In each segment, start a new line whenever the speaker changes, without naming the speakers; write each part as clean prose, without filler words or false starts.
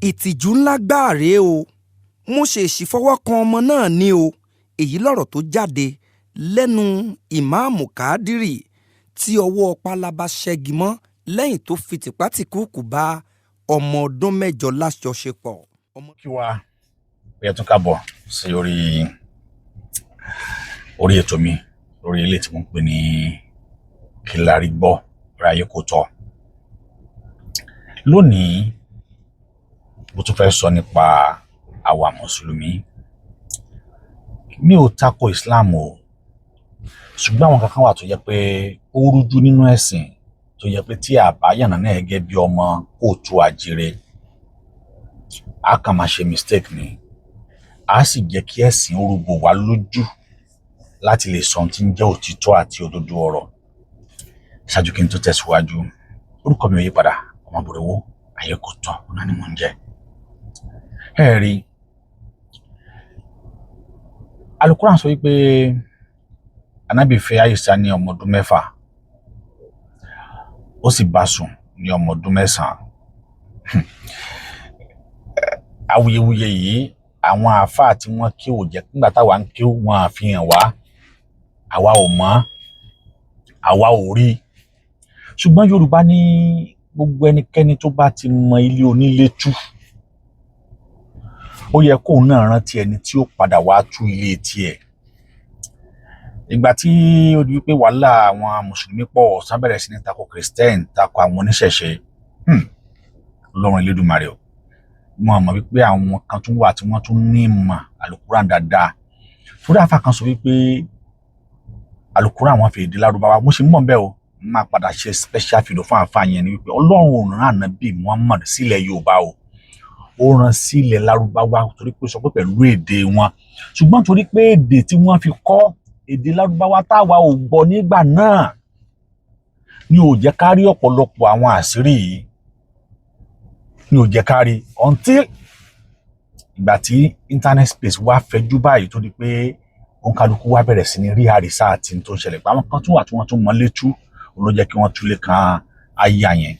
ìtìjú ńlá gbáà rèé o mo ṣèèṣì fọwọ́ kan ọmọ náà ní o èyí lọ̀rọ̀ tó jáde lẹ́nu ìmáàmù kádírì tí ọwọ́ pálábá ṣẹ́gi mọ́ lẹ́yìn tó fi tìpátìkúùkù bá ọmọ ọdún mẹ́jọ láṣọṣepọ̀.
kí wá bí ẹ tún káàbọ̀ sí orí ètò mi lórí ilé tí mo ń pè ní kí la rí gbọ́ orí Ayekooto. Lónìí mo tún fẹ́ sọ nípa àwa mùsùlùmí. Mi ò tako Islam o, ṣùgbọ́n àwọn kankan wà tó yẹ pé ó rújú nínú ẹ̀sìn tó yẹ pé tí àbáyànnà náà gẹ́gẹ́ bí ọmọ kóòtù àjíire a kàn máa ṣe mistake ni a sì jẹ́ kí ẹ̀sìn orúgbó wa lójú láti lè sọ ohun tí ń jẹ́ òtítọ́ àti òdodo ọ̀rọ̀. Ṣáájú kí n tó tẹ̀síwájú, orúkọ mi ò yí padà, ọmọ Bùrẹ́wó Ayekooto náà ni mò ń jẹ́. Ẹ rí, Al-Quran sọ wípé Ànábì fẹ́ Àìṣà ní ọmọ ọdún 6 ó sì bá sùn ní ọmọ ọdún 9. Awuyewuye yìí àwọn àáfàá tí wọ́n kí ò jẹ́ nígbà táwa ń kí wọn àfihàn wá, àwa ò mọ̀, àwa ò rí. Ṣùgbọ́n Yorùbá ní gbogbo ẹnikẹ́ni tó bá ti mọ ilé onílé tú, ó yẹ kóun náà rántí ẹni tí ó padà wá tú ilé tiẹ̀. Ìgbà tí ó di wípé wàhálà àwọn mùsùlùmí pọ̀ sán bẹ̀rẹ̀ sí ní tako Kristẹn, tako àwọn oníṣẹ̀ṣe, Ọlọ́run Elédùmarè o, wọn mọ̀ wípé àwọn kan tún wà tí wọ́n tún ní ìmọ̀ Al-Quran dáadáa. Fúdà àfà kan sọ wípé Al-Quran àwọn fi èdè Lárúbáwá, mo ṣe mọ̀ bẹ́ẹ̀ o, máa padà ṣe special video fún àfà yẹn ni wípé Ọlọ́run ò rán Ànábì Muhammad sílẹ̀ Yorùbá o, ó rán sílẹ̀ Lárúbáwá torí pé sọ pé pẹ̀lú èdè wọn. Ṣùgbọ́n torí pé èdè tí wọ́n fi kọ́ èdè Lárúbáwá táwa ò gbọ́ nígbà náà ni ò jẹ́ ká rí ọ̀pọ̀lọpọ̀ àwọn àṣírí yìí, ni ò jẹ́ ká rí until ìgbà tí internet space wá fẹjú báyìí tó di pé òǹkàlùkù wá bẹ̀rẹ̀ sí ní rí àrísà àti tó ń ṣẹlẹ̀ pé àwọn kan tún wà tí wọ́n tún mọ létú ló jẹ́ kí wọ́n túlé kan ayé yẹn,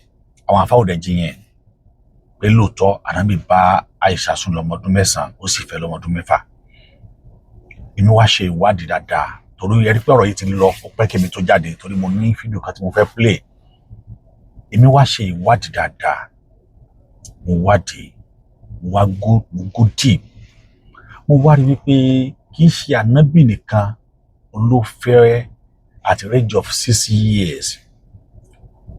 àwọn afáwọ̀dẹ̀jì yẹn pé lóòótọ́ Ànábì bá Àìṣà sùn lọ́mọ ọdún 9 ó sì fẹ́ lọ́mọ ọdún 6. Èmi wá ṣe ìwádìí dáadáa torí ẹ rí pé ọ̀rọ̀ yìí ti lọ ó pẹ́ kémi tó jáde torí mo ní fídíò kan tí mo fẹ́ play. Èmi wá ṣe ìwádìí dáadáa, mo wádìí, mo wá go deep. Mo wá rí wípé kì í ṣe Ànábì nìkan ló fẹ́ at the age of 6 years.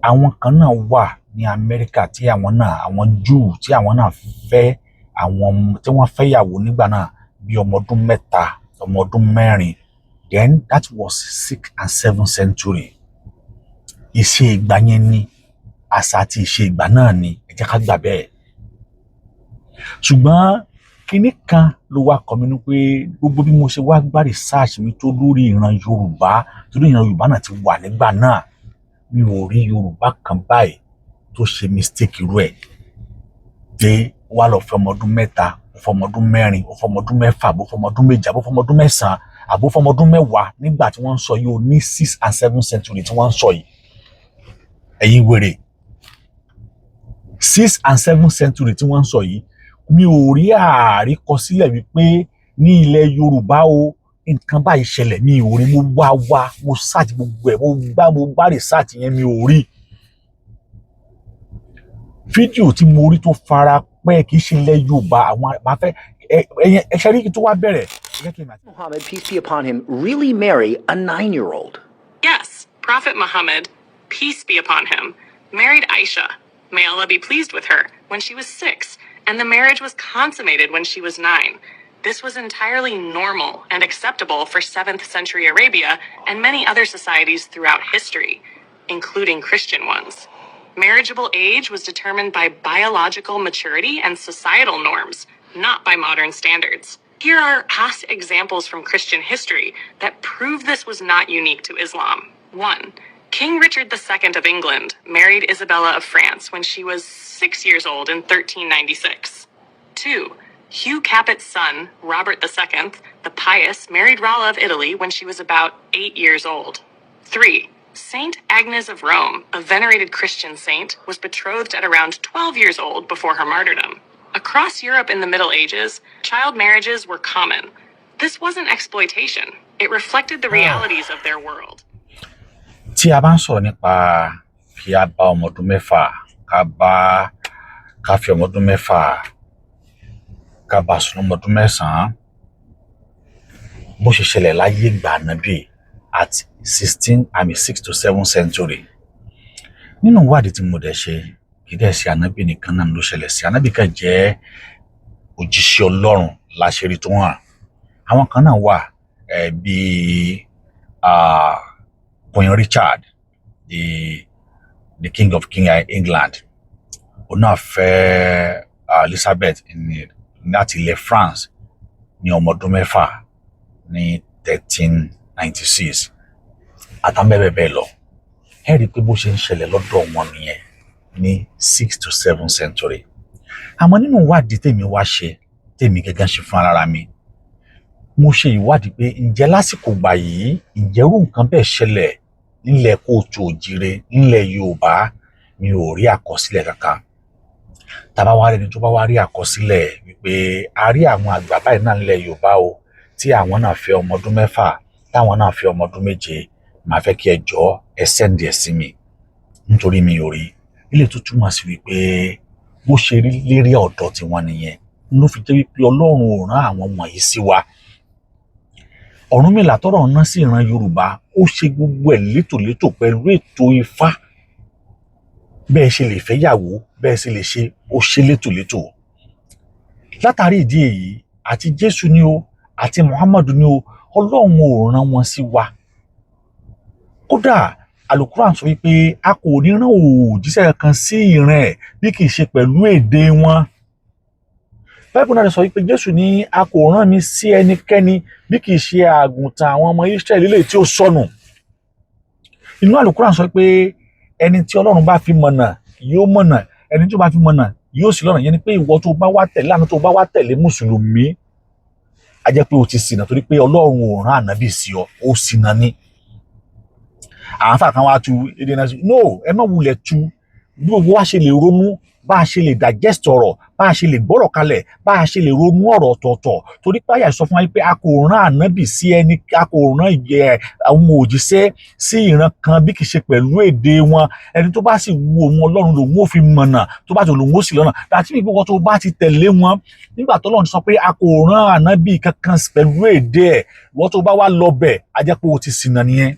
Àwọn kan náà wà ní Amẹ́ríkà tí àwọn Júù tí àwọn náà fẹ́ àwọn tí wọ́n fẹ́ yàwó nígbà náà bí ọmọ ọdún 3, ọmọ ọdún 4. Then that was 6th and 7th century. Ìṣe ìgbà yẹn ni, àṣà àti ìṣe ìgbà náà ni, ẹ jẹ́ ká gbà bẹ́ẹ̀. Ṣùgbọ́n kinní kan ló wá kọ́ mi ní pé gbogbo bí mo ṣe wá gbá research mi tó lórí ìran Yorùbá, torí ìran Yorùbá náà ti wà nígbà náà, mi ò rí Yorùbá kan báyìí tó ṣe mistake irú ẹ̀. Dé wá lọ fẹ́ ọmọ ọdún 3, ó fọmọ ọdún 4, ó fọmọ ọdún 6, àbó fọmọ ọdún 7, àbó fọmọ ọdún 9, àbó fọmọ ọdún 10 nígbà tí wọ́n ń sọ yìí ó ní 6th and 7th century tí wọ́n ń sọ yìí. Ẹ̀yin wèrè, 6th and 7th century tí wọ́n ń sọ yìí, mi ò rí àríkọsílẹ̀ wípé ní ilẹ̀ Yorùbá o nǹkan báyìí ṣẹlẹ̀, mi ò rí. Mo wá mo search gbogbo ẹ̀, mo gbá research yẹn, mi ò rí. Fídíò tí mo rí tó fara pẹ́ kì í ṣe ilẹ̀ Yorùbá, àwọn máa fẹ́ ẹ ṣe rí tó wá bẹ̀rẹ̀.
Muhammad, peace be upon him, really marry a 9-year-old?
Yes, Prophet Muhammad, peace be upon him, married Aisha, may Allah be pleased with her, when she was 6, and the marriage was consummated when she was 9. This was entirely normal and acceptable for 7th century Arabia and many other societies throughout history, including Christian ones. Marriageable age was determined by biological maturity and societal norms, not by modern standards. Here are past examples from Christian history that prove this was not unique to Islam. 1. King Richard II of England married Isabella of France when she was 6 years old in 1396. 2. Hugh Capet's son, Robert II, the Pious, married Rala of Italy when she was about 8 years old. 3. Saint Agnes of Rome, a venerated Christian saint, was betrothed at around 12 years old before her martyrdom. A Across Europe in the Middle Ages, child marriages were common. This wasn't exploitation. It reflected the realities of their world.
Tí a bá ń sọ̀rọ̀ nípa kí a bá ọmọ ọdún mẹ́fà, ká fi ọmọ ọdún mẹ́fà, ká bá sùn ọmọ ọdún mẹ́sàn-án, bó ṣe ṣẹlẹ̀ láyé ìgbà Ànábì at 6 to 7 century. Nínú ìwádìí tí mo dẹ̀ ṣe, kì í dẹ̀ ṣe Ànábì nìkan náà ló ṣẹlẹ̀ sí. Ànábì kan jẹ́ òjíṣẹ́ Ọlọ́run láṣẹ́rí tó hàn. Àwọn kan náà wà bíi Queen Richard, the king of England. Òun náà fẹ́ Elizabeth láti ilẹ̀ France ní ọmọ ọdún mẹ́fà ní 1396. Àtàwọn bẹ́ẹ̀ lọ. Ẹ rí i pé bó ṣe ń ṣẹlẹ̀ lọ́dọ̀ wọn nìyẹn ní 6 to 7 century. Àmọ́ nínú ìwádìí tèmi wá ṣe, tèmi gẹ́gẹ́ ṣe fún ara mi, mo ṣe ìwádìí pé ǹjẹ́ lásìkò gbà yìí ǹjẹ́ irú nǹkan bẹ́ẹ̀ ṣẹlẹ̀ nílẹ̀ Kóòtù Òjìire nílẹ̀ Yorùbá, mi ò rí àkọsílẹ̀ kankan. Tàbá wá rẹni tó bá wá rí àkọsílẹ̀ wípé a rí àwọn àgbà báyìí náà nílẹ̀ Yorùbá o tí àwọn náà fẹ́ ọmọ ọdún mẹ́fà táwọn náà fẹ́ ọmọ ọdún méje, màá fẹ́ kí ẹ jọ̀ọ́ ẹ send ẹ̀ sí mi nítorí mi ò rí. Ilé tó túmọ̀ sí wípé bó ṣe rí lérí ọ̀dọ̀ tiwọn nìyẹn ló fi jẹ́ wípé Ọlọ́run ò rán àwọn wọ̀nyí sí wa. Ọ̀rúnmìlà tọ́rọ̀ ọ̀nà sí ìran Yorùbá ó ṣe gbogbo ẹ̀ létòlétò pẹ̀lú ètò Ifá. Bẹ́ẹ̀ ṣe lè fẹ́yàwó, bẹ́ẹ̀ ṣe lè ṣe ó ṣe létòlétò. Látàrí ìdí èyí, àti Jésù ni o àti Muhammadu ni o, Ọlọ́run ò rán wọn sí wa. Kódà Al-Quran sọ wípé a kò ní rán òjíṣẹ́ kan sí ìran ẹ̀ bí kì í ṣe pẹ̀lú èdè wọn. Báíbù náà sọ wípé Jésù ní a kò rán mi sí ẹnikẹ́ni bí kì í ṣe àgùntàn àwọn ọmọ Ísírẹ́lì lè tí ó sọnù. Inú Al-Quran sọ pé ẹni tí Ọlọ́run bá fi mọ̀nà yóò mọ̀nà, ẹni tí ó bá fi mọ̀nà yóò sì lọ́nà. Yẹn ni pé ìwọ tó bá wá tẹ̀lé àná tó bá wá tẹ̀lé Mùsùlùmí, a jẹ́ pé o ti ṣìnà torí pé Ọlọ́run ò rán ànábì sí ọ, ó ṣìnà ni. Àwọn afá kan wá tu èdè náà sí, no, ẹ má wulẹ̀ tu, bí gbogbo wa ṣe lè ronú, bá a ṣe lè digest ọ̀rọ̀, bá a ṣe lè gbọ́rọ̀ kalẹ̀, bá a ṣe lè ronú ọ̀rọ̀ ọ̀tọ̀ọ̀tọ̀. Torí pé àyà sọ fún wa pé a kò rán ànábì sí ẹni, a kò rán àwọn òjíṣẹ́ sí ìran kan bí kì í ṣe pẹ̀lú èdè wọn. Ẹni tó bá sì wu òun Ọlọ́run lòun ó fi mọ̀nà, tó bá ti lòun ó sì lọ́nà. Láti bí gbogbo tó bá ti tẹ̀lé wọn, nígbà tó Ọlọ́run sọ pé a kò rán ànábì kankan pẹ̀lú èdè ẹ̀, ìwọ tó bá wá lọ bẹ̀, a jẹ́ pé o ti ṣìnà nìyẹn.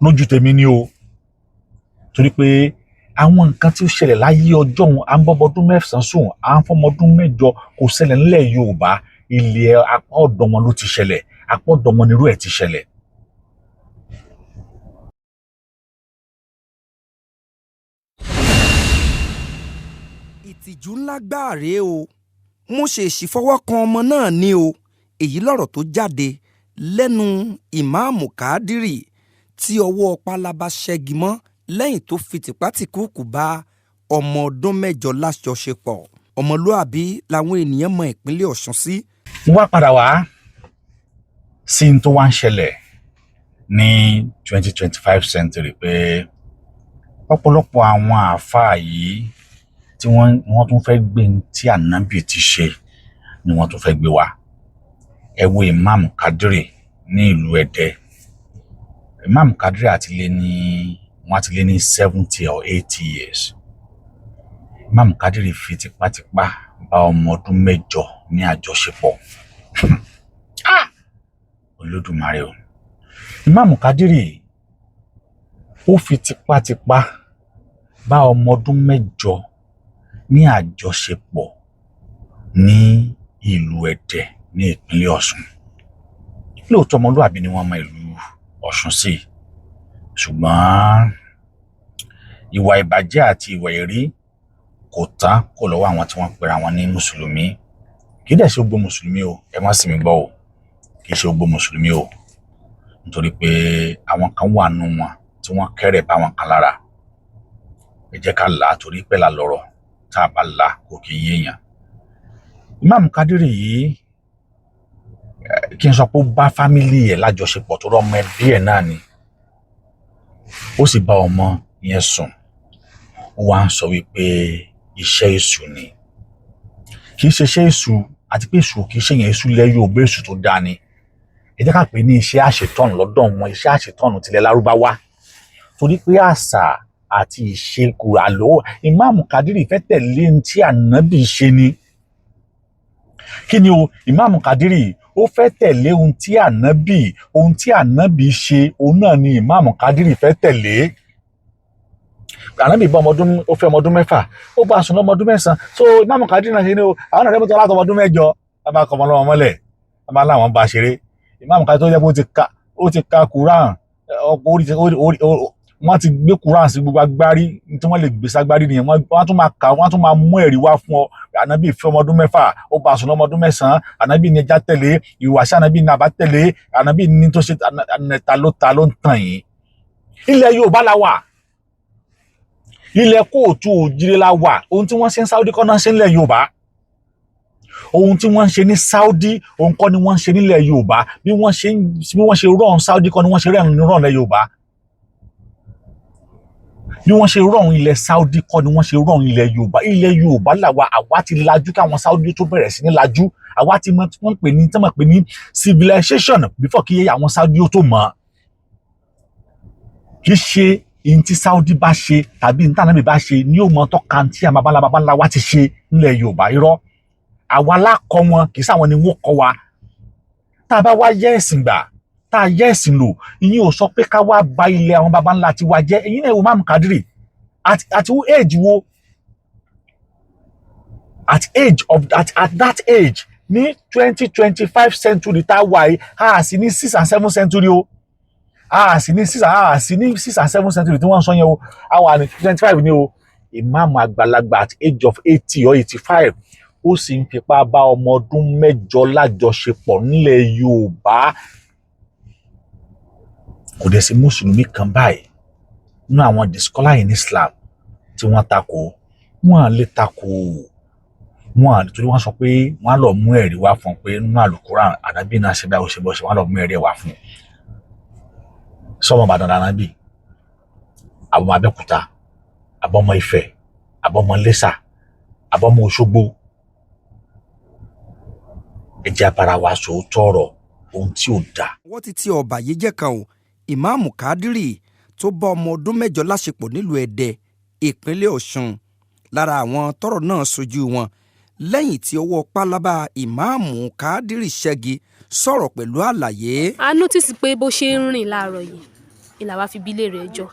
Lójú tèmi ni o. Torí pé àwọn nǹkan tí ó ṣẹlẹ̀ láyé ọjọ́ òun, à ń bọ́ ọdún mẹ́sàn-án sùn, à ń fọmọ ọdún mẹ́jọ, kò ṣẹlẹ̀ nílẹ̀ Yorùbá. Ilẹ̀ apá ọ̀dọ̀ wọn ló ti ṣẹlẹ̀, apá ọ̀dọ̀ wọn nírú ẹ̀ ti ṣẹlẹ̀.
Ìtìjú ńlá gbáà rèé o, mo ṣèṣì fọwọ́ kan ọmọ náà ni o. Èyí lọ̀rọ̀ tó jáde lẹ́nu Ìmáàmù Kádírì tí ọwọ́ pálábá ṣẹ́gi mọ́ lẹ́yìn tó fi tìpátìkúùkù bá ọmọ ọdún mẹ́jọ lájọṣepọ̀. Ọmọlúàbí làwọn ènìyàn mọ ìpínlẹ̀ Ọ̀ṣun sí.
Mo wá padà wá sí n tó wá ń ṣẹlẹ̀ ní 2025 century pé ọ̀pọ̀lọpọ̀ àwọn àáfàá yìí tí wọ́n tún fẹ́ gbé tí ànábì ti ṣe ni wọ́n tún fẹ́ gbé wá. Ẹ wo Imam Kádírì ní ìlú Ẹdẹ. Imam Kádírì wọ́n ti lé ní 70 or 80 years. Imam Kádírì fi tipátipá bá ọmọ ọdún mẹ́jọ ní àjọṣepọ̀. Olódùmarè o. Imam Kádírì ó fi tipátipá bá ọmọ ọdún mẹ́jọ ní àjọṣepọ̀ ní ìlú Ẹdẹ ní ìpínlẹ̀ Ọ̀ṣun. Lóòótọ́ ọmọlúwàbí ni wọ́n mọ ìlú Ọ̀ṣun sí, ṣùgbọ́n ìwà ìbàjẹ́ àti ìwà èrí kò tán kò lọ́wọ́ àwọn tí wọ́n pera wọn ní Mùsùlùmí. Kì í dẹ̀ ṣe gbogbo Mùsùlùmí o, ẹ má sì mí gbọ́ o, kì í ṣe gbogbo Mùsùlùmí o, nítorí pé àwọn kan wà nù wọn tí wọ́n kẹ́rẹ̀ bá wọn kan lára. Ẹ jẹ́ ká là á torí pé là lọ́rọ̀ tá a bá là kò kì í yéèyàn. Imam Kádírì yìí kí n sọ pé ó bá fámìlì ẹ̀ lájọṣepọ̀ tó rọ́mọ ẹbí ẹ̀ náà ni. Ó sì bá ọmọ yẹn sùn. Ó wá ń sọ wípé iṣẹ́ èṣù ni. kì í ṣe iṣẹ́ èṣù àti pé èṣù kì í ṣe yẹn èṣù ilẹ̀ Yorùbá èṣù tó dáa ni ẹ jẹ́ ká pè ní iṣẹ́ àṣetọ́nù lọ́dọ̀ wọn iṣẹ́ àṣetọ́nù tilẹ̀ Lárúbáwá torí pé àṣà àti ìṣe àlọ́ Imam Kadiri fẹ́ tẹ̀lé ní tí ànábì ṣe ni kí ni o Imam Kadiri ó fẹ́ tẹ̀lé ohun tí ànábì ṣe òun náà ni Imam Kadiri fẹ́ tẹ̀lé ànábì bá ó fẹ́ ọmọ ọdún 6 ó bá sùn lọ́mọ ọdún 9 so Imam Kadiri náà ṣe ni o àwọn náà rẹ́mọ̀tọ́ láti ọmọ ọdún 8 a máa kọ́ ọmọ lọ́wọ́ mọ́lẹ̀ a máa láwọn bá ṣeré Imam Kadiri tó yẹ kó ó ti ka Quran wọ́n ti gbé Quran sí gbogbo agbárí tí wọ́n lè gbé ságbárí nìyẹn wọ́n tún máa kà wọ́n tún máa mú ẹ̀rí wá fún ọ ànábì fẹ́ ọmọ ọdún 6 ó bá sùn lọ́mọ ọdún 9 ànábì ní ẹja tẹ̀lé ìwàṣẹ ànábì ní àbá tẹ̀lé ànábì ní tó ṣe ta ló ń tàn yín. ilẹ̀ Yorùbá la wà ilẹ̀ kóòtù òjìrè la wà ohun tí wọ́n ṣe ń Saudi kọ́ náà ṣe nílẹ̀ Yorùbá ohun tí wọ́n ń ṣe ní Saudi ohun kọ́ ni wọ́n ń ṣe nílẹ̀ Yorùbá bí wọ́n ṣe rán Saudi kọ́ ni wọ́n ṣe rán ilẹ̀ Yorùbá bí wọ́n ṣe rán ilẹ̀ Saudi kọ́ ni wọ́n ṣe rán ilẹ̀ Yorùbá làwa àwa ti lajú káwọn Saudi tó bẹ̀rẹ̀ sí ní lajú àwa ti mọ̀ wọ́n pè ní civilization before kí àwọn Saudi ó tó mọ̀ kì í ṣe ihun tí Saudi bá ṣe tàbí ihun tí Ànábì bá ṣe ní òun tó kan tí àwọn baba ńlá wa ti ṣe nílẹ̀ Yorùbá irọ́ àwa lákọ̀ wọn kì í sáwọn ni wọ́n kọ́ wa tá a bá wá yẹ ẹ̀sìn gbà tá a yẹ ẹ̀sìn lò ìyẹn ò sọ pé ká wá ba ilẹ̀ àwọn baba ńlá tiwa jẹ́ ẹ̀yin náà Imam Kadiri at age wo at that age ní 20-25 century tá a wà yìí a sì ní 6 and 7 century o a sì ní 6 and 7 century tí wọ́n sọ yẹn o a wà ní 25 ni o Imam àgbàlagbà at age of 80 or 85 ó sì ń fipá bá ọmọ ọdún 8 lájọṣepọ̀ nílẹ̀ Yorùbá kò dẹ̀ sí mùsùlùmí kan báyìí nínú àwọn the scholar in Islam tí wọ́n takò wọ́n lè takò torí wọ́n sọ pé wọ́n á lọ mú ẹ̀rí wá fún un pé nínú Al-Quran Ànábì náà ṣe báyìí ó ṣe bọ́ ṣe wọ́n á lọ mú ẹ̀rí wá fún un sọmọ Ìbàdàn Ànábì àbọ̀mọ Abẹ́òkúta àbọ̀mọ Ifẹ̀ àbọ̀mọ Iléṣà àbọ̀mọ Òṣogbo ẹ jẹ́ abara wa sòótọ́ ọ̀rọ̀ ohun tí ò dáa.
wọ́n ti ọba yìí jẹ́ kan o Imam Kadiri tó bá ọmọ ọdún 8 láṣepọ̀ nílùú Ẹdẹ ìpínlẹ̀ Ọ̀ṣun lára àwọn tọ́rọ̀ náà sojú wọn lẹ́yìn tí ọwọ́ pálábá Imam Kadiri ṣẹ́gi sọ̀rọ̀ pẹ̀lú àlàyé.
a nọ́tìsì pé bó ṣe ń rìn láàárọ̀ yìí ìlà wa fi bí léèrè ẹjọ́.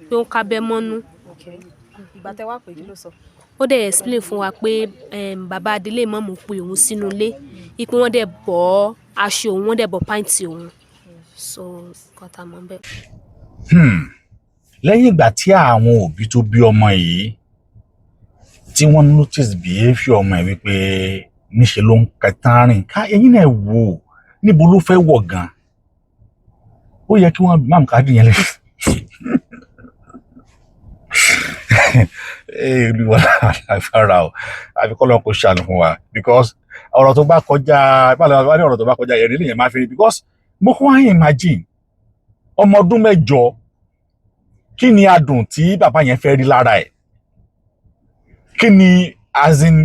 pé ó kábẹ́ mọ́nú.
ìgbà tẹ́ wá pé kí ló sọ.
ó dẹ̀ explain fún wa pé bàbá adélé Imam pe òun sínú ilé ipò wọn dẹ̀ bọ́ aṣọ òun wọn dẹ̀ bọ́ pàǹtì òun so kọ́ta mọ́ bẹ́ẹ̀.
lẹ́yìn ìgbà tí àwọn òbí tó bí ọmọ yìí tí wọ́n notice behaviour ọmọ yìí wípé níṣe ló ń kẹtàn rìn ká ẹ̀yin náà wò níbo ló fẹ́ wọ̀ gan ó yẹ kí wọ́n Imam Kadiri yẹn lè olùwà àfàrà o àfikọ́lọ́ kò ṣàánú fún wa because ọ̀rọ̀ tó bá kọjá ìbálòpọ̀ ní ọ̀rọ̀ tó bá kọjá ẹ̀rí lèyàn máa fi rí because mo kọ́ wáyé imagine ọmọ ọdún 8 kí ni adùn tí bàbá yẹn fẹ́ rí lára ẹ̀ kí ni as in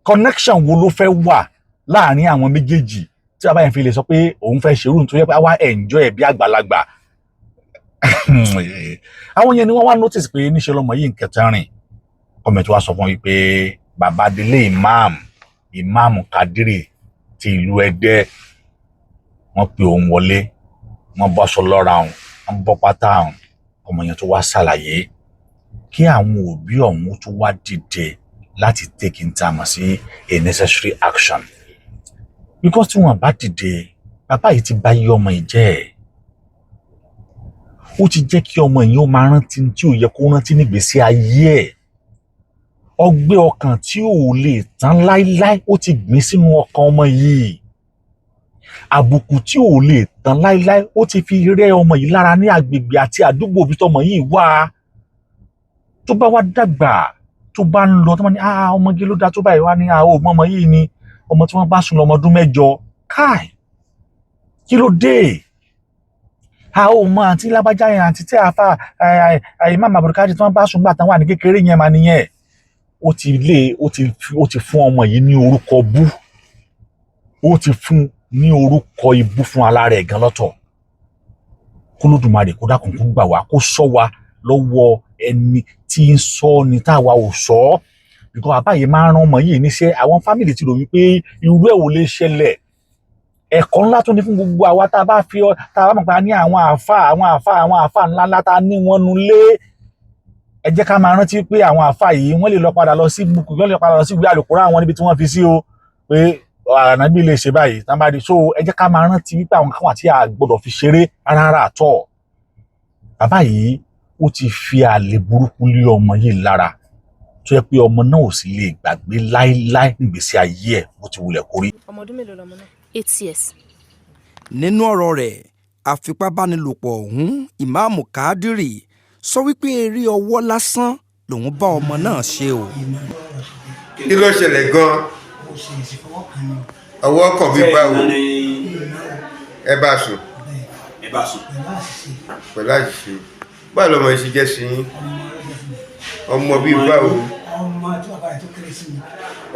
connection wo ló fẹ́ wà láàrin àwọn méjèèjì tí bàbá yẹn fi lè sọ pé òun fẹ́ ṣerú nítorí pé àwa enjoy ẹ̀ bí àgbàlagbà àwọn yẹn ni wọ́n wá notice pé níṣẹ́ lọ́mọ yìí ń kẹta rìn ọmọ tí wàá sọ fún mi pé bàbá délé Imam Kadiri ti ìlú Ẹdẹ wọ́n pe òun wọlé wọ́n bọ́ṣọ lọ́ra òun wọ́n bọ́ pátá òun ọmọ yẹn tó wá ṣàlàyé kí àwọn òbí ọ̀hún tó wá dìde láti take in time sí a necessary action because tí wọ́n bá dìde bàbá yìí ti bá yí ọmọ yìí jẹ́ ẹ̀ ó ti jẹ́ kí ọmọ yìí ó máa rántí tí ò yẹ kó rántí nígbésí ayé ẹ̀ ọgbẹ́ ọkàn tí ò lè tán láíláí ó ti gbìn sínú ọkàn ọmọ yìí àbùkù tí ò lè tán láíláí ó ti fi rẹ́ ọmọ yìí lára ní agbègbè àti àdúgbò bí tọmọ yìí wà tó bá wá dàgbà tó bá ń lọ tó bá ní ọmọge ló dá tó báyìí wá ní ọmọ yìí ni ọmọ tí wọ́n bá sùn lọ́mọ ọdún 8 káì kí ló dé ọmọ àti lábájá yẹn àti tí àfa Imam Kadiri tí wọ́n bá sùn gbà tán wà ní kékeré yẹn mà nìyẹn ó ti fún ọmọ yìí ní orúkọ bú, ó ti fún ní orúkọ ibú fún alára ẹ̀ gan lọ́tọ̀. K'Olódùmarè kó dákun kó gbà wá, kó ṣọ́ wa lọ́wọ́ ẹni tí ń sọ ni táwa ò sọ. Because bàbá yìí máa ń rán ọmọ yìí níṣẹ́, àwọn fámìlì ti rò wípé irú ẹ̀ ò lè ṣẹlẹ̀. Ẹ̀kọ́ ńlá tó ní fún gbogbo àwa tá a bá mọ̀ pé a ní àwọn àáfà ńlá tá a ní wọn nulẹ̀. Ẹ jẹ́ ká máa rántí pé àwọn àáfà yìí wọ́n lè lọ padà lọ sí búùkù, wọ́n lè padà lọ sí ìwé àlùkùránì àwọn níbi tí wọ́n fi sí o, pé Ànábì lè ṣe báyìí tá a bá rí. So ẹ jẹ́ ká máa rántí wípé àwọn kan wà tí a gbọ́dọ̀ fi ṣeré rárá àtọ̀. Bàbá yìí ó ti fi àlè burúkú lé ọmọ yìí lára tó yẹ pé ọmọ náà ò sì lè gbàgbé láíláí nígbésí ayé ẹ̀ bó ti wulẹ̀ kórí.
Ọmọ ọdún mélòó lọmọ náà?
8 years.
Nínú ọ̀rọ̀ rẹ̀, àfipábánilòpọ̀ ọ̀hún Imam Kádírì sọ wípé eré ọwọ́ lásán lòun bá ọmọ náà ṣe o.
Kí ló ṣẹlẹ̀ gan-an? Ọwọ́ kàn bí báwo? Ẹ bá sùn. Pẹ̀lú àṣìṣe. Báwo lọmọ yìí ṣe jẹ́ sí yín? Ọmọ bíi báwo?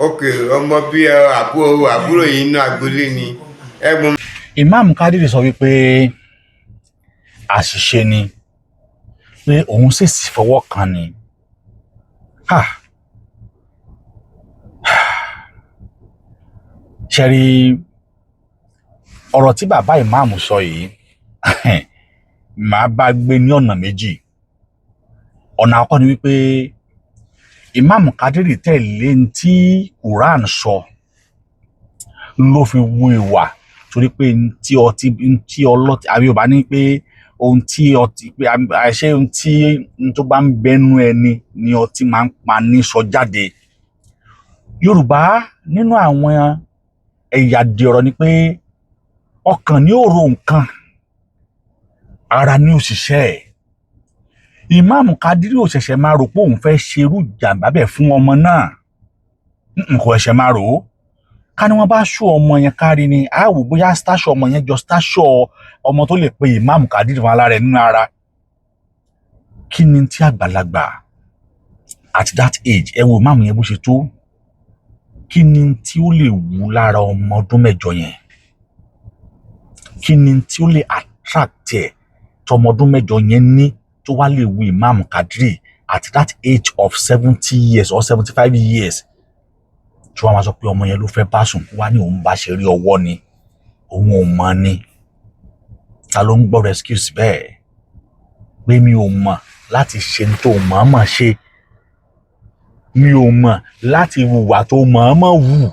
Ok, ọmọ bíi àbúrò yìí inú agboolé ni.
Imam Kádírì sọ wípé àṣìṣe ni, pé òun ṣèṣì fọwọ́ kan ni. Ṣé rí ọ̀rọ̀ tí bàbá ìmáàmù sọ yìí màá bá gbé ní ọ̀nà méjì. Ọ̀nà àkọ́kọ́ ni wípé Imam Kádírì tẹ̀lé tí Quran sọ ló fi wu ìwà, torí pé tí ọlọ́tí àbí ò bá ní pé ohun tí ọtí pé àṣẹ ohun tí tó bá ń bẹnu ẹni ni ọtí máa ń pa ní sọ jáde. Yorùbá nínú àwọn ẹ̀yà di ọ̀rọ̀ ni pé ọkàn ní òrò nǹkan, ara ní òṣìṣẹ́ ẹ̀. Imam Kádírì ò ṣẹ̀ṣẹ̀ máa rò pé òun fẹ́ ṣerú ìjàmbá bẹ́ẹ̀ fún ọmọ náà. Kò ẹ̀ṣẹ̀ máa rò ó. Ká ní wọ́n bá ṣó ọmọ yẹn kárí ni, á wò bóyá stáṣọ ọmọ yẹn jọ stáṣọ ọmọ tó lè pe Imam Kádírì fún alára ẹ̀ nínú ara. Kí ni tí àgbàlagbà at that age, ẹ wo Imam yẹn bó ṣe tó, kí ni tí ó lè wù lára ọmọ ọdún mẹ́jọ yẹn? Kí ni tí ó lè attract ẹ̀ tọmọ ọdún mẹ́jọ yẹn ní tó wá lè wù Imam Kádírì at that age of 70 years or 75 years? Tí wọ́n máa sọ pé ọmọ yẹn ló fẹ́ bá sùn, wá ní òun bá ṣe rí ọwọ́ ni, òun ò mọ̀ ni. Ta ló ń gbọ́ excuse bẹ́ẹ̀? Pé mi ò mọ̀ láti ṣe tó mọ̀ọ́mọ̀ ṣe, mi ò mọ̀ láti hùwà tó mọ̀ọ́mọ̀ wù.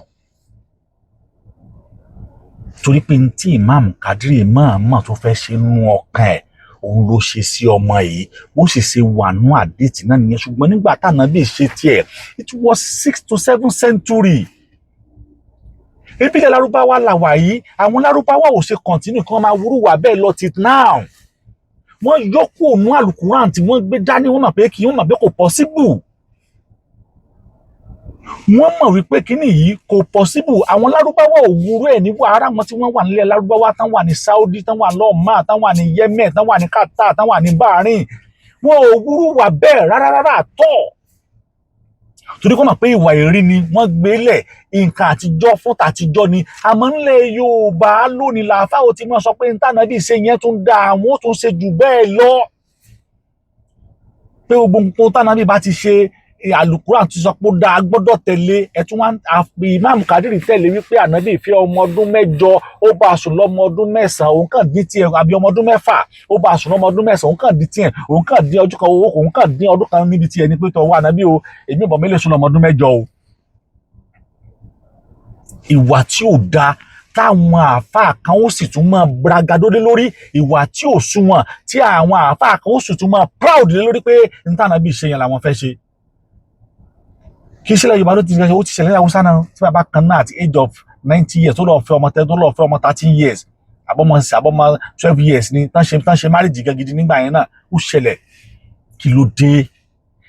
Torí pé tí Imam Kádírì mọ̀ọ́mọ̀ tó fẹ́ ṣe nínú ọkàn ẹ̀, òun ló ṣe sí ọmọ yìí, ó sì ṣe wà nú àdéhìtì náà nìyẹn. Ṣùgbọ́n nígbà t'Ànábì ṣe tiẹ̀, it was 6th to 7th century. Ìbílẹ̀ Lárúbáwá làwà yìí, àwọn Lárúbáwá ò ṣe continue kan máa wúrú wà bẹ́ẹ̀ lọ till now. Wọ́n yọ kúrò nú àlùkùránì tí wọ́n gbé dání, wọ́n mọ̀ pé kò possible. Wọ́n mọ̀ wípé kíní yìí kò possible. Àwọn Lárúbáwá ò wúrú ẹ̀ níwọ̀ ara wọn tí wọ́n wà nílẹ̀ Lárúbáwá, tán wà ní Saudi, tán wà ní Oman, tán wà ní Yemen, tán wà ní Qatar, tán wà ní Bahrain. Wọ́n ò wúrú wà bẹ́ẹ̀ rárá àtọ̀. Torí kọ́ mọ̀ pé ìwà èrí ni wọ́n gbélẹ̀, nǹkan àtijọ́ fún tàtijọ́ ni. Àmọ́ nílẹ̀ Yorùbá lónìí làáfáà ò ti máa sọ pé n'Ànábì ṣe yẹn tún da àwọn ó tún ṣe jù bẹ́ẹ̀ lọ. Pé gbogbo nǹkan t'Ànábì bá ti ṣe, àlùkùránì ti sọ pé ó dáa gbọ́dọ̀ tẹ̀lé. Ẹ̀tún wá Imam Kádírì tẹ̀lé wípé Ànábì fẹ́ ọmọ ọdún 8, ó bá a sùn lọ́mọ ọdún 9, òun kàn dín tiẹ̀, àbí ọmọ ọdún 6, ó bá a sùn lọ́mọ ọdún 9, òun kàn dín tiẹ̀, òun kàn dín ọjọ́ kan owó, òun kàn dín ọdún kan níbi tiẹ̀ ní pé tọ́wọ́ Ànábì o, èmi ìbọn mélòó sùn lọ́mọ ọdún 8 o. Ìwà tí ò dáa táwọn àáfàá kan ó sì tún máa bragadó lé lórí, ìwà tí ò sunwọ̀n tí àwọn àáfàá kan ó sì tún máa proud lé lórí pé n'Ànábì ṣe yẹn làwọn fẹ́ ṣe. Kì í ṣẹlẹ̀ Yorùbá ló ti ṣẹlẹ̀, ó ti ṣẹlẹ̀ Haúsá náà tí bàbá kan náà at age of 90 years tó lọ fẹ́ ọmọ 10, tó lọ fẹ́ ọmọ 13 years, àbọ̀mọ 12 years ni tán ṣe marriage gidi nígbà yẹn náà ó ṣẹlẹ̀. Kí ló dé?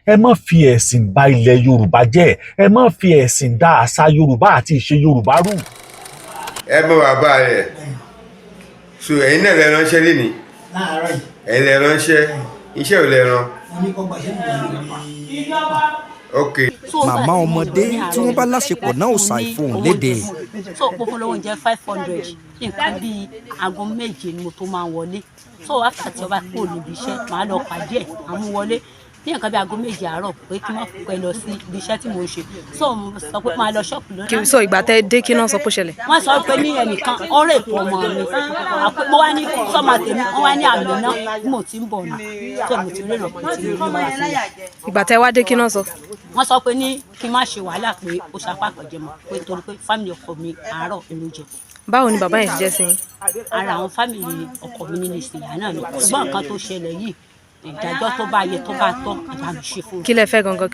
Ẹ má fi ẹ̀sìn bà ilẹ̀ Yorùbá jẹ́, ẹ má fi ẹ̀sìn dá àṣà Yorùbá àti ìṣe Yorùbá rú.
Ẹ mọ bàbá rẹ̀, so ẹ̀yin náà lẹ ránṣẹ́ lé ní?
Láàárọ̀ yìí.
Ẹ̀yin lẹ ránṣẹ́, iṣẹ́ ò lẹ rán?
Wọ́n ní kọ́ gbàṣẹ́
Okay.
Màmá ọmọdé tí wọ́n bá láṣepọ̀ náà ò ṣàìfohùn léde.
So mo fún lówó oúnjẹ 500 nǹkan bíi aago méje ni mo tó máa wọlé. So after tí ọba kúrò níbi iṣẹ́ màá lọ pàdé ẹ̀ àmú wọlé ní nǹkan bíi aago méje àárọ̀ pé kí wọ́n pẹ́ lọ sí ibi iṣẹ́ tí mo ń ṣe. So mo sọ pé máa lọ ṣọ́ọ̀pù lónìí.
So ìgbà tẹ́ dé kí náà sọ pé ṣẹlẹ̀.
Wọ́n sọ pé ní ẹnìkan ọ̀rẹ́ ìpò ọmọ mi mo wá ní sọ́mà tèmi wọ́n wá ní àmì náà bí mo ti ń bọ̀ nù tó mo ti rérò pé tí mo rí wá sí.
Ìgbà tẹ́ wá dé kí náà sọ.
Wọ́n sọ pé ní kí n má ṣe wàhálà pé ó ṣapá àpẹjẹ mọ́ pé torí pé fámìlì ọkọ mi àárọ̀ èrò jẹ.
Báwo ni bàbá yẹn ṣe jẹ́ sí yín?
Ara àwọn fámìlì ọkọ mi nínú ìsìnyá náà ni ṣùgbọ́n nǹkan tó ṣẹlẹ̀ yìí ìdájọ́ tó bá yẹ tó bá tọ́ ìbá mi ṣe fún mi.
Kí lẹ fẹ́ gangan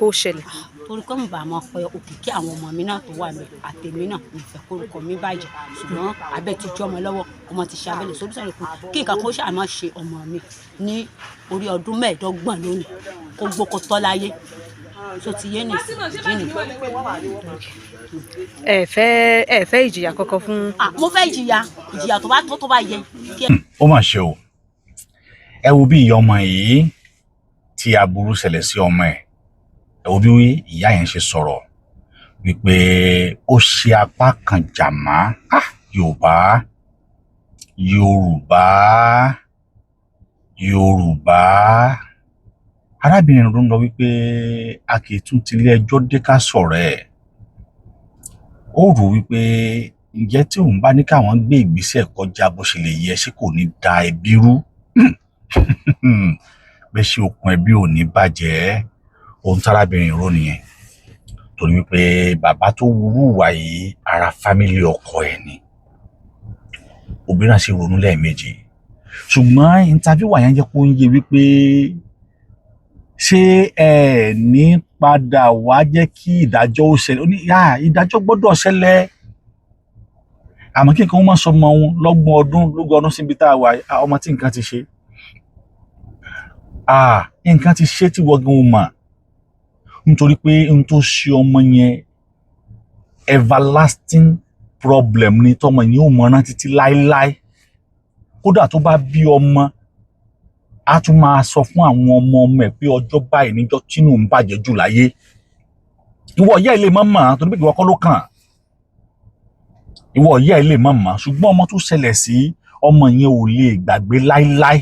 kó ṣẹlẹ̀?
Torí kọ́ mi bá máa pẹ òkìkí àwọn ọmọ mi náà tó wà mí àtẹ̀mí náà ìfẹ́ kórúkọ mi bàjẹ́ ṣùgbọ́n abẹ́ ti jọ́ ọmọ lọ́wọ́ ọmọ ti ṣe abẹ́lẹ̀ sórí sọ̀rọ̀ kí nǹkan kó ṣàmà ṣe ọmọ mi ní orí ọdún 25 lónìí kó gbóko tọ́ láyé tó ti yé ní ìdí.
Ẹ fẹ́ ìjìyà kankan fún.
Mo fẹ́ ìjìyà tó bá tó bá yẹ.
Ó mà ṣe o. Ẹ wo bí ìyá ọmọ yìí tí aburú ṣẹlẹ̀ sí ọmọ ẹ̀. Ẹ wo bí ìyá yẹn ṣe sọ̀rọ̀ wípé ó ṣe apá kan jàmá. Yorùbá. Arábìnrin ló ń lọ wípé a kì í tún ti ilé ẹjọ́ dé ká sọ̀rọ̀ ẹ̀. Ó rò wípé ǹjẹ́ tí òun bá ní káwọn gbé ìgbésẹ̀ kọjá bó ṣe lè yẹ ṣé kò ní da ẹbí rú. Bẹ́ẹ̀ ṣe okùn ẹbí ò ní bàjẹ́ ohun tárábìnrin rò nìyẹn torí wípé bàbá tó wúwà yìí ara fámílì ọkọ ẹ̀ ni obìnrin náà ṣe ronú lẹ́ẹ̀mejì ṣùgbọ́n interview wà yẹn jẹ́ kó ń yé wípé ṣé ẹ ní padà wá jẹ́ kí ìdájọ́ ó ṣẹlẹ̀ ó ní ìdájọ́ gbọ́dọ̀ ṣẹlẹ̀ àmọ́ kí nǹkan ó má sọ ọmọ òun lógún ọdún síbi tá a wà ọmọ tí nǹkan ti ṣe nǹkan ti ṣe tí wọ́n gan mọ̀ nítorí pé n tó ṣe ọmọ yẹn everlasting problem ni tọmọ yẹn ò mọ̀ rántí títí láéláé kódà tó bá bí ọmọ a tún máa sọ fún àwọn ọmọ ẹ̀ pé ọjọ́ báyìí níjọ́ tínú ń bàjẹ́ jù láyé ìwọ ìyá ilé mọ̀ torí pé ìwọ kọ́ ló kàn ìwọ ìyá ilé mọ̀ ṣùgbọ́n ọmọ tó ṣẹlẹ̀ sí ọmọ yẹn ò lè gbàgbé láéláé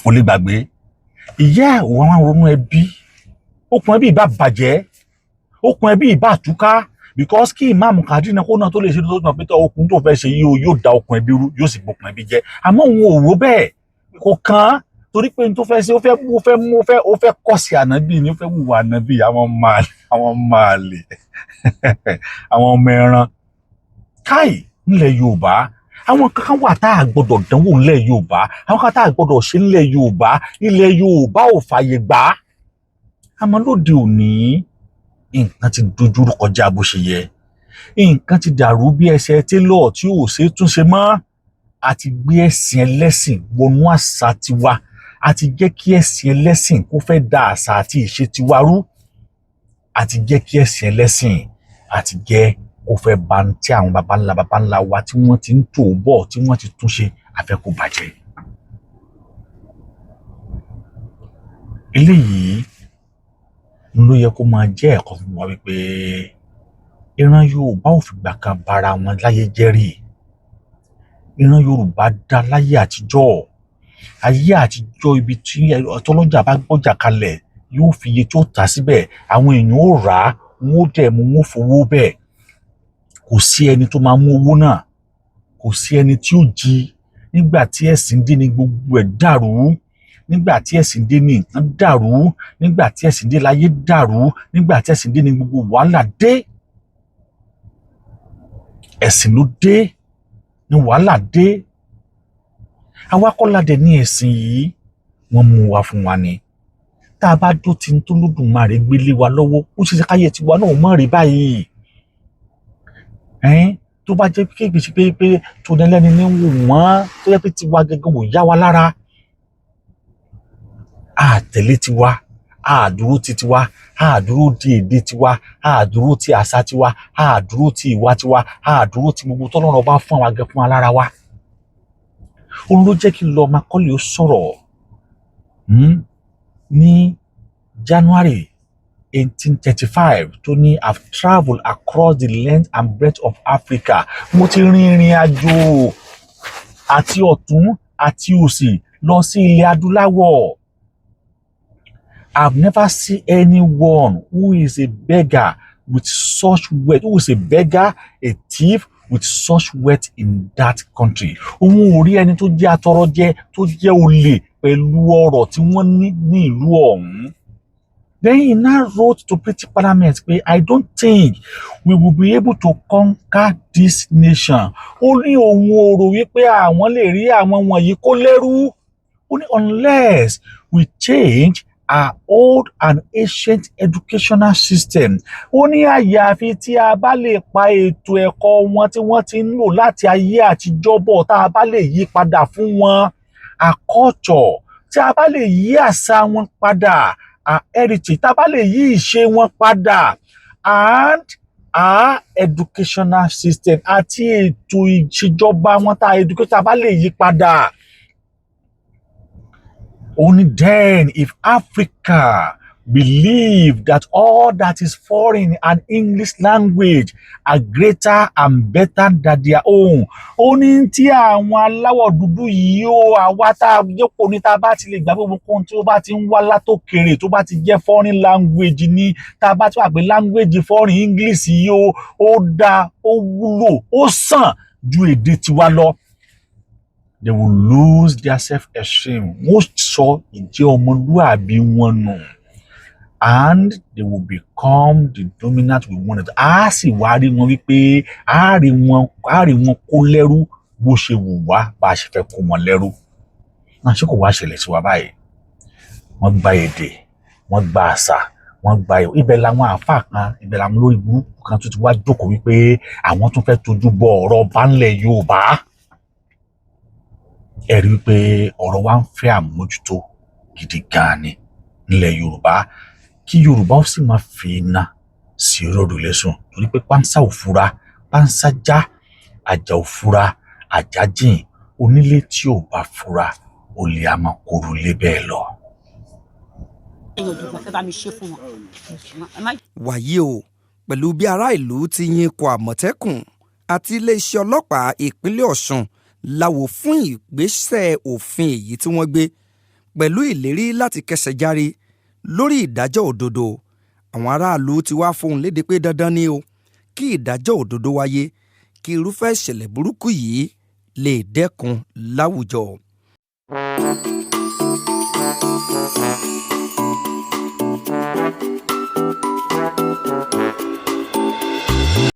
ò lè gbàgbé ìyá ẹ̀ wọ́n máa ronú ẹbí okùn ẹbí ìbá bàjẹ́ okùn ẹbí ìbá túká because kí Imam Kadri náà kó náà tó lè ṣe tó náà pé okùn tó fẹ́ ṣe yóò da okùn ẹbí rú yóò sì gbókùn ẹbí jẹ́ àmọ́ òun ò wò bẹ́ẹ̀ kò kàn án torí pé n tó fẹ́ ṣe ó fẹ́ kọ́ sí ànábì ni ó fẹ́ wùwà ànábì àwọn máàlì àwọn ọmọ ẹran káì nílẹ̀ Yorùbá àwọn kankan wà tá a gbọ́dọ̀ dánwò nílẹ̀ Yorùbá àwọn kan tá a gbọ́dọ̀ ṣe nílẹ̀ Yorùbá ilẹ̀ Yorùbá ò fààyè gbà á àmọ́ lóde òní nǹkan ti dojúrú kọjá bó ṣe yẹ nǹkan ti dàrú bí ẹsẹ̀ télọ̀ tí ò ṣe túnṣe mọ́ àti gbé ẹ̀sìn ẹlẹ́sìn wọnú àṣà tiwa àti jẹ́ kí ẹ̀sìn ẹlẹ́sìn kó fẹ́ da àṣà àti ìṣe tiwa rú àti jẹ́ kí ẹ̀sìn ẹlẹ́sìn àti jẹ́ kó fẹ́ ba tí àwọn baba ńlá wa tí wọ́n ti ń tò bọ̀ tí wọ́n ti túnṣe àfẹ́ kó bàjẹ́. Eléyìí ló yẹ kó máa jẹ́ ẹ̀kọ́ fún wa wípé ìran Yorùbá ò fìgbà kan bara wọn láyé jẹ́ rí ìran Yorùbá dá láyé àtijọ́ ibi tí ọtọ́lọ́jà bá gbọ́jà kalẹ̀ yóò fi iye tí ó tà síbẹ̀ àwọn èèyàn ó rà á wọn ó dẹ̀ mú wọn ó fowó bẹ́ẹ̀ kò sí ẹni tó máa mú owó náà kò sí ẹni tí ó jí nígbà tí ẹ̀sìn dé ní gbogbo ẹ̀ dàrú nígbà tí ẹ̀sìn dé ní nǹkan dàrú nígbà tí ẹ̀sìn dé láyé dàrú nígbà tí ẹ̀sìn dé ní gbogbo wàhálà dé ẹ̀sìn ló dé ní wàhálà dé àwa kọ́ la dẹ̀ ní ẹ̀sìn yìí wọ́n mú wa fún wa ni tá a bá dó tí n tó lódùmarè gbélé wa lọ́wọ́ ó ṣe ṣe káyé tiwa náà mọ̀ rí báyìí tó bá jẹ́ kéèké pé tó dẹ́lẹ́ni ní wò wọ́n tó yẹ pé tiwa gẹ́gẹ́ wò yá wa lára àtẹ̀lé tiwa àdúró ti tiwa àdúró ti èdè tiwa àdúró ti àṣà tiwa àdúró ti ìwà tiwa àdúró ti gbogbo tọ́lọ́run bá fún àwọn agẹ fún alára wa òun ló jẹ́ kí lọ́ọ́ Macaulay ó sọ̀rọ̀ ní January 1835 tó ní I've travelled across the length and breadth of Africa. Mo ti rin ìrìn àjò àti ọ̀tún àti òsì lọ sí ilẹ̀ adúláwọ̀. I've never seen anyone who is a beggar with such wealth, who is a beggar, a thief with such wealth in that country. Òun ò rí ẹni tó jẹ́ atọrọjẹ, tó jẹ́ olè pẹ̀lú ọrọ̀ tí wọ́n ní ìlú ọ̀hún. Then he now wrote to British Parliament pé I don't think we will be able to conquer this nation. Ó ní òun ò rò wípé àwọn lè rí àwọn wọ̀nyí kó lẹ́rú. Ó ní unless we change our old and ancient educational system. Ó ní àyàfi tí a bá lè pa ètò ẹ̀kọ́ wọn tí wọ́n ti ń lò láti ayé àtijọ́ bọ̀ tá a bá lè yí padà fún wọn. Our culture, tí a bá lè yí àṣà wọn padà. Our heritage, tá a bá lè yí ìṣe wọn padà. And our educational system àti ètò ìṣèjọba wọn tá a bá lè yí padà. Only then, if Africa believe that all that is foreign and English language are greater and better than their own. Ó ní tí àwọn aláwọ̀ dúdú yìí ó àwa tá a yẹ́pọ̀ ní tá a bá ti lè gbà gbogbo ohun tí ó bá ti ń wá látòkèrè tó bá ti jẹ́ foreign language ní tá a bá ti wà pé language foreign English yìí ó dá ó wúlò ó sàn ju èdè tiwa lọ. They will lose their self-esteem. Wọ́n sọ ìjẹ́ ọmọlúàbí wọn nù. And they will become the dominant we wanted. A sì wá rí wọn wípé a rí wọn kó lẹ́rú bó ṣe wù wá bá a ṣe fẹ́ kó wọn lẹ́rú. Náà ṣé kò wá ṣẹlẹ̀ sí wa báyìí. Wọ́n gba èdè, wọ́n gba àṣà, wọ́n gba ibẹ̀ làwọn àáfàá kan, ibẹ̀ làwọn olórí burúkú kan tó ti wá jókòó wípé àwọn tún fẹ́ tójú bọ ọ̀rọ̀ bánlẹ̀ Yorùbá. Ẹ rí pé ọ̀rọ̀ wa ń fẹ́ àmójútó gidi gan ni nílẹ̀ Yorùbá kí Yorùbá ó sì máa fi iná sí ròdù lẹ́sùn torí pé pánsá ò fura pánsá já àjà ò fura àjà jìn onílé tí ò bá fura olè a máa kóru lé bẹ́ẹ̀ lọ.
Wàyí o pẹ̀lú bí ará ìlú ti yin ikọ̀ Àmọ̀tẹ́kùn àti iléeṣẹ́ ọlọ́pàá ìpínlẹ̀ Ọ̀ṣun láwo fún ìgbésẹ̀ òfin èyí tí wọ́n gbé pẹ̀lú ìlérí láti kẹsẹ̀ járí lórí ìdájọ́ òdodo. Àwọn aráàlú ti wá fohùn léde pé dandan ni o kí ìdájọ́ òdodo wáyé kí irúfẹ́ ìṣẹ̀lẹ̀ burúkú yìí lè dẹ́kun láwùjọ.